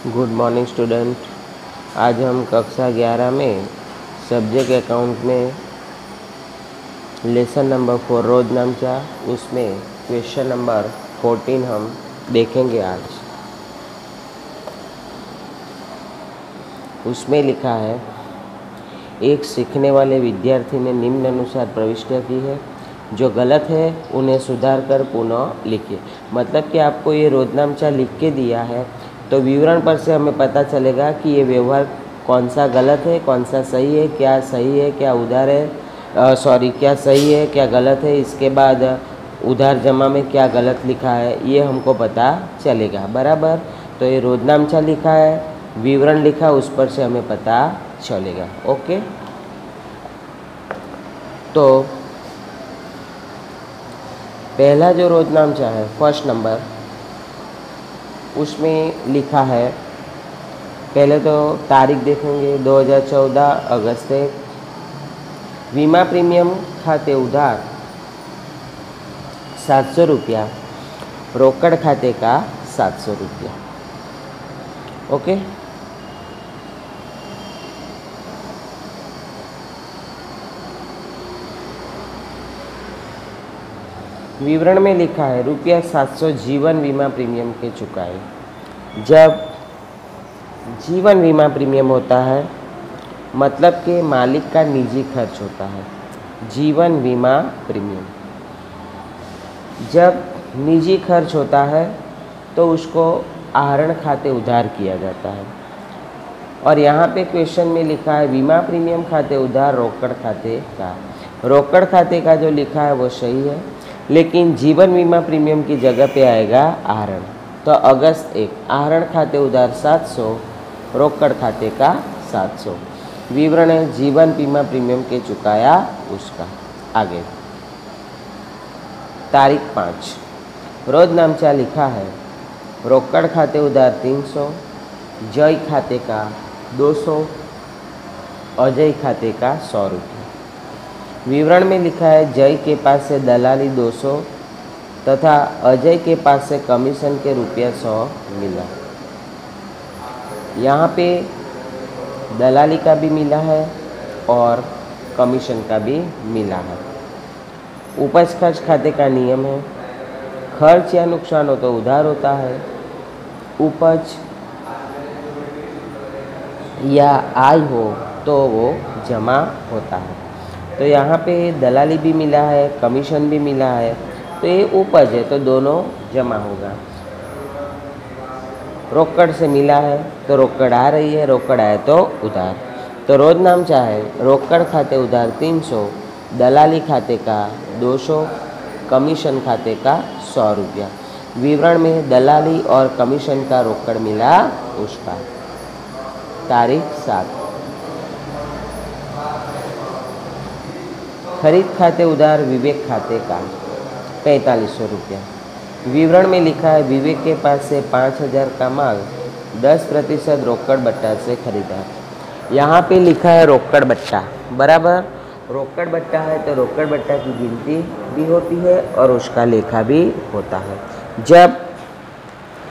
Good morning student. आज हम कक्षा 11 में सब्जेक्ट अकाउंट में लेसन नंबर 4 रोज नामचा उसमें क्वेश्चन नंबर 14 हम देखेंगे। आज उसमें लिखा है, एक सीखने वाले विद्यार्थी ने निम्न अनुसार प्रविष्टियाँ की है, जो गलत है उन्हें सुधार कर पुनः लिखिए। मतलब कि आपको ये रोजनामचा लिख के दिया है, तो विवरण पर से हमें पता चलेगा कि ये व्यवहार कौन सा गलत है, कौन सा सही है, क्या सही है, क्या उधार है, क्या सही है, क्या गलत है। इसके बाद उधार जमा में क्या गलत लिखा है, ये हमको पता चलेगा। बराबर। तो ये रोजनामचा लिखा है, विवरण लिखा, उस पर से हमें पता चलेगा। ओके। तो पहला जो रोजनामचा है, फर्स्ट नंबर, उसमें लिखा है, पहले तो तारीख देखेंगे 2014 अगस्त है। वीमा प्रीमियम खाते उधार 700 रुपया, रोकड़ खाते का 700 रुपया। ओके। विवरण में लिखा है रुपया 700 जीवन बीमा प्रीमियम के चुकाए। जब जीवन बीमा प्रीमियम होता है मतलब कि मालिक का निजी खर्च होता है। जीवन बीमा प्रीमियम जब निजी खर्च होता है तो उसको आहरण खाते उधार किया जाता है। और यहाँ पे क्वेश्चन में लिखा है बीमा प्रीमियम खाते उधार रोकड़ खाते का। रोकड़ खाते का जो लिखा है वो सही है, लेकिन जीवन बीमा प्रीमियम की जगह पे आएगा आहरण। तो अगस्त 1 आहरण खाते उधार 700, रोकड़ खाते का 700। विवरण है जीवन बीमा प्रीमियम के चुकाया उसका। आगे तारीख 5 रोज नामचा लिखा है रोकड़ खाते उधार 300, जय खाते का 200, अजय खाते का 100 रुपये। विवरण में लिखा है जय के पास से दलाली 200 तथा अजय के पास से कमीशन के रुपया 100 मिला। यहाँ पे दलाली का भी मिला है और कमीशन का भी मिला है। उपज खर्च खाते का नियम है, खर्च या नुकसान हो तो उधार होता है, उपज या आय हो तो वो जमा होता है। तो यहाँ पे दलाली भी मिला है, कमीशन भी मिला है, तो ये उपज है तो दोनों जमा होगा। रोकड़ से मिला है तो रोकड़ आ रही है, रोकड़ आए तो उधार। तो रोज नामचा है रोकड़ खाते उधार 300, दलाली खाते का 200, कमीशन खाते का 100 रुपया। विवरण में दलाली और कमीशन का रोकड़ मिला उसका। तारीख 7 खरीद खाते उधार विवेक खाते का 4500 रुपया। विवरण में लिखा है विवेक के पास से 5000 का माल 10% रोकड़ बट्टा से खरीदा। यहाँ पे लिखा है रोकड़ बट्टा। बराबर। रोकड़ बट्टा है तो रोकड़ बट्टा की गिनती भी होती है और उसका लेखा भी होता है। जब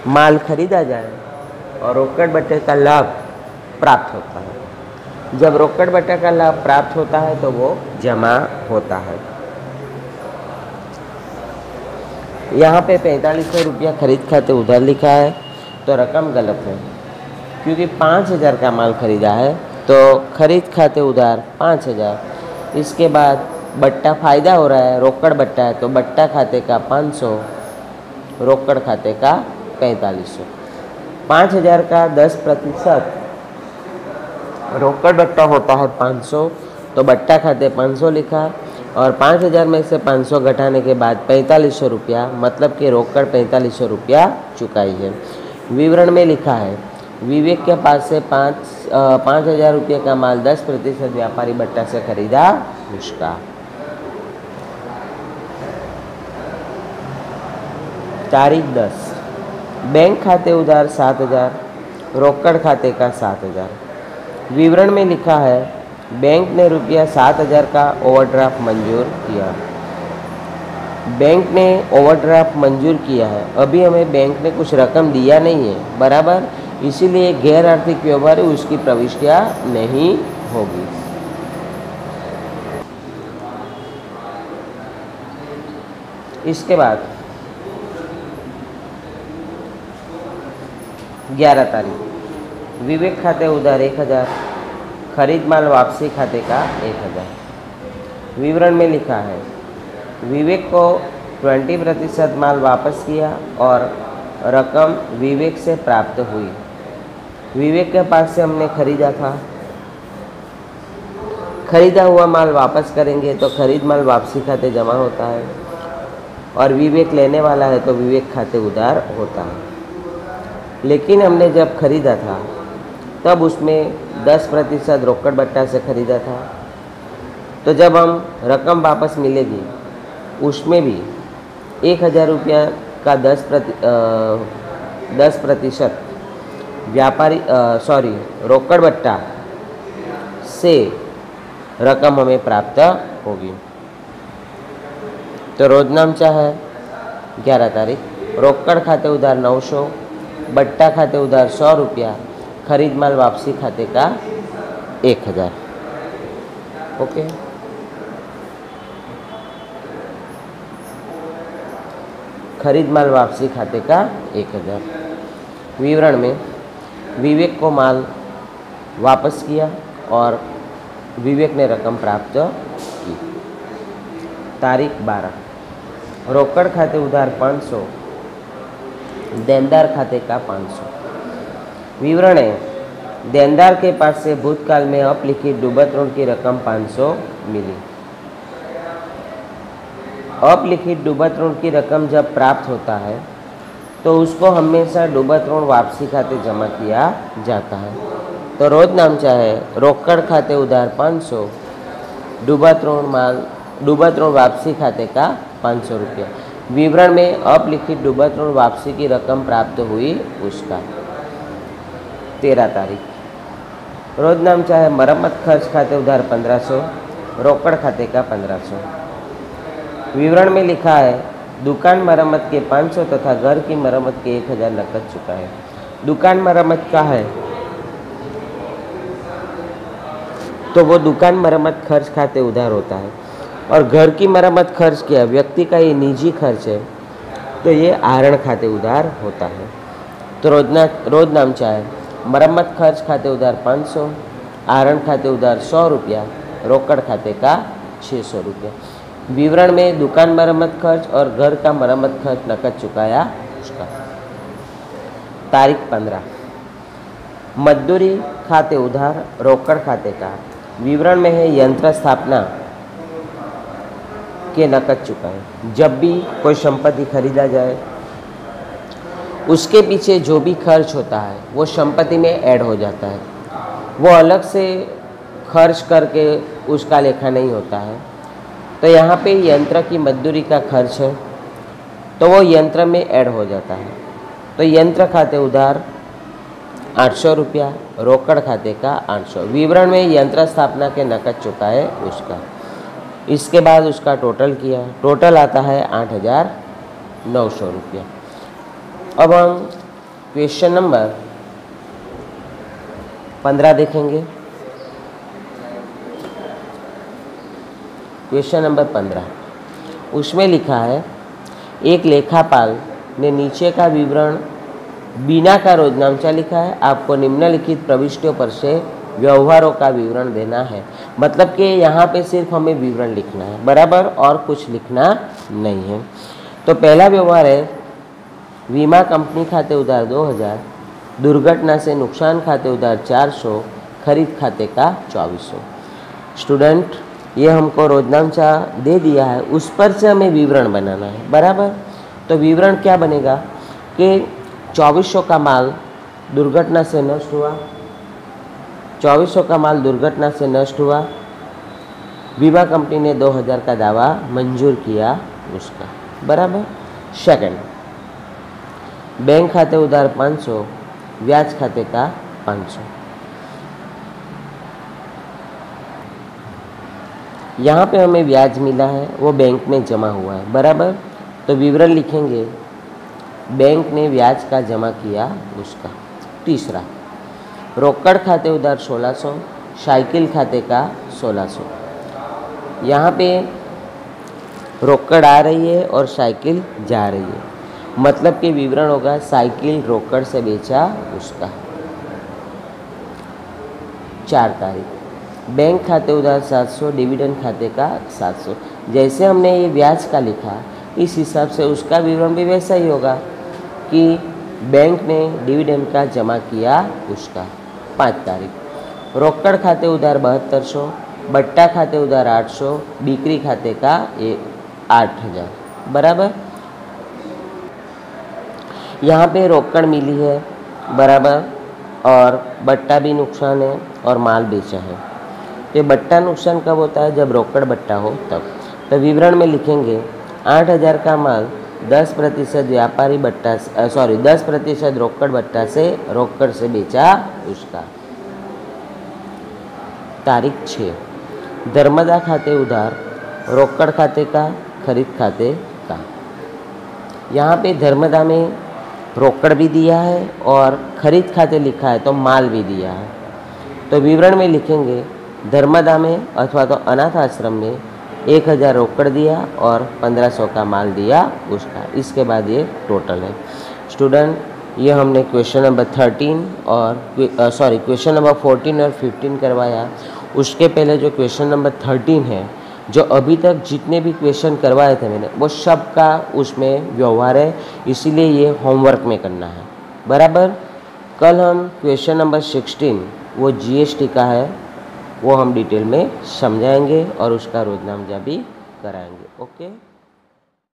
माल खरीदा जाए और रोकड़ बट्टे का लाभ प्राप्त होता है, जब रोकड़ बट्टा का लाभ प्राप्त होता है तो वो जमा होता है। यहाँ पे 4500 रुपया खरीद खाते उधार लिखा है तो रकम गलत है, क्योंकि 5000 का माल खरीदा है तो खरीद खाते उधार 5000। इसके बाद बट्टा फायदा हो रहा है, रोकड़ बट्टा है तो बट्टा खाते का 500, रोकड़ खाते का 4500। 5000 का 10% रोकड़ बट्टा होता है 500, तो बट्टा खाते 500 लिखा और 5000 में से 500 घटाने के बाद 4500 रुपया, मतलब कि रोकड़ 4500 रुपया चुकाई है। विवरण में लिखा है विवेक के पास से 5000 रुपये का माल 10% व्यापारी बट्टा से खरीदा उसका। तारीख 10 बैंक खाते उधार 7000, रोकड़ खाते का 7000। विवरण में लिखा है बैंक ने रुपया 7000 का ओवरड्राफ्ट मंजूर किया। बैंक ने ओवरड्राफ्ट मंजूर किया है, अभी हमें बैंक ने कुछ रकम दिया नहीं है। बराबर। इसीलिए गैर आर्थिक व्यवहार है उसकी प्रविष्टियाँ नहीं होगी। इसके बाद 11 तारीख विवेक खाते उधार 1000, खरीद माल वापसी खाते का 1000। विवरण में लिखा है विवेक को 20% माल वापस किया और रकम विवेक से प्राप्त हुई। विवेक के पास से हमने खरीदा था, खरीदा हुआ माल वापस करेंगे तो खरीद माल वापसी खाते जमा होता है, और विवेक लेने वाला है तो विवेक खाते उधार होता है। लेकिन हमने जब खरीदा था तब उसमें 10% रोकड़ बट्टा से खरीदा था, तो जब हम रकम वापस मिलेगी उसमें भी 1000 रुपया का 10% व्यापारी रोकड़ बट्टा से रकम हमें प्राप्त होगी। तो रोजनामचा है 11 तारीख, रोकड़ खाते उधार 900, बट्टा खाते उधार 100 रुपया, खरीद माल वापसी खाते का 1000। ओके, खरीद माल वापसी खाते का 1000। विवरण में विवेक को माल वापस किया और विवेक ने रकम प्राप्त की। तारीख 12, रोकड़ खाते उधार 500, देनदार खाते का 500। विवरण है देनदार के पास से भूतकाल में अपलिखित डूबत ऋण की रकम 500 मिली। अपलिखित डूबत ऋण की रकम जब प्राप्त होता है तो उसको हमेशा डूबत ऋण वापसी खाते जमा किया जाता है। तो रोजनामचा है रोकड़ खाते उधार 500, डूबत ऋण वापसी खाते का 500 रुपया। विवरण में अपलिखित डूबत ऋण वापसी की रकम प्राप्त हुई उसका। 13 तारीख रोजनामचा है मरम्मत खर्च खाते उधार 1500, रोकड़ खाते का 1500। विवरण में लिखा है दुकान मरम्मत के 500 तथा घर की मरम्मत के 1000 नकद चुका है। दुकान मरम्मत का है तो वो दुकान मरम्मत खर्च खाते उधार होता है, और घर की मरम्मत खर्च किया व्यक्ति का ये निजी खर्च है तो ये आहरण खाते उधार होता है। तो रोजनामचा है मरम्मत खर्च खाते उधार 500, आहरण खाते उधार 100 रुपया, रोकड़ खाते का 600 रुपया। विवरण में दुकान मरम्मत खर्च और घर का मरम्मत खर्च नकद चुकाया उसका। तारीख 15, मजदूरी खाते उधार रोकड़ खाते का। विवरण में है यंत्र स्थापना के नकद चुकाए। जब भी कोई संपत्ति खरीदा जाए उसके पीछे जो भी खर्च होता है वो संपत्ति में ऐड हो जाता है, वो अलग से खर्च करके उसका लेखा नहीं होता है। तो यहाँ पे यंत्र की मजदूरी का खर्च है तो वो यंत्र में ऐड हो जाता है। तो यंत्र खाते उधार 800 रुपया, रोकड़ खाते का 800। विवरण में यंत्र स्थापना के नकद चुकाए उसका। इसके बाद उसका टोटल किया, टोटल आता है 8900 रुपया। अब हम क्वेश्चन नंबर 15 देखेंगे। क्वेश्चन नंबर 15, उसमें लिखा है एक लेखापाल ने नीचे का विवरण बिना का रोजनामचा लिखा है, आपको निम्नलिखित प्रविष्टियों पर से व्यवहारों का विवरण देना है। मतलब कि यहाँ पे सिर्फ हमें विवरण लिखना है, बराबर, और कुछ लिखना नहीं है। तो पहला व्यवहार है बीमा कंपनी खाते उधार 2000, दुर्घटना से नुकसान खाते उधार 400, खरीद खाते का 2400। स्टूडेंट ये हमको रोजनामचा दे दिया है, उस पर से हमें विवरण बनाना है, बराबर। तो विवरण क्या बनेगा कि 2400 का माल दुर्घटना से नष्ट हुआ, 2400 का माल दुर्घटना से नष्ट हुआ, बीमा कंपनी ने 2000 का दावा मंजूर किया उसका, बराबर। सेकंड, बैंक खाते उधार 500, ब्याज खाते का 500। यहाँ पे हमें ब्याज मिला है, वो बैंक में जमा हुआ है, बराबर। तो विवरण लिखेंगे बैंक ने ब्याज का जमा किया उसका। तीसरा, रोकड़ खाते उधार 1600, साइकिल खाते का 1600। यहाँ पे रोकड़ आ रही है और साइकिल जा रही है, मतलब कि विवरण होगा साइकिल रोकड़ से बेचा उसका। 4 तारीख, बैंक खाते उधार 700, डिविडेंड खाते का 700। जैसे हमने ये ब्याज का लिखा, इस हिसाब से उसका विवरण भी वैसा ही होगा कि बैंक ने डिविडेंड का जमा किया उसका। 5 तारीख, रोकड़ खाते उधार 7200, बट्टा खाते उधार 800, बिक्री खाते का 8000। बराबर। यहाँ पे रोकड़ मिली है बराबर, और बट्टा भी नुकसान है और माल बेचा है। ये बट्टा नुकसान कब होता है? जब रोकड़ बट्टा हो तब। तो विवरण में लिखेंगे 8000 का माल 10% व्यापारी बट्टा 10% रोकड़ बट्टा से रोकड़ से बेचा उसका। तारीख 6, धर्मदा खाते उधार, रोकड़ खाते का, खरीद खाते का। यहाँ पे धर्मदा में रोकड़ भी दिया है और खरीद खाते लिखा है, तो माल भी दिया है। तो विवरण में लिखेंगे धर्मदा में अथवा तो अनाथ आश्रम में 1000 रोकड़ दिया और 1500 का माल दिया उसका। इसके बाद ये टोटल है। स्टूडेंट, ये हमने क्वेश्चन नंबर 13 और क्वेश्चन नंबर 14 और 15 करवाया। उसके पहले जो क्वेश्चन नंबर 13 है, जो अभी तक जितने भी क्वेश्चन करवाए थे मैंने, वो सब का उसमें व्यवहार है, इसीलिए ये होमवर्क में करना है। बराबर। कल हम क्वेश्चन नंबर 16 वो जीएसटी का है, वो हम डिटेल में समझाएंगे और उसका रोजनामचा भी कराएंगे। ओके।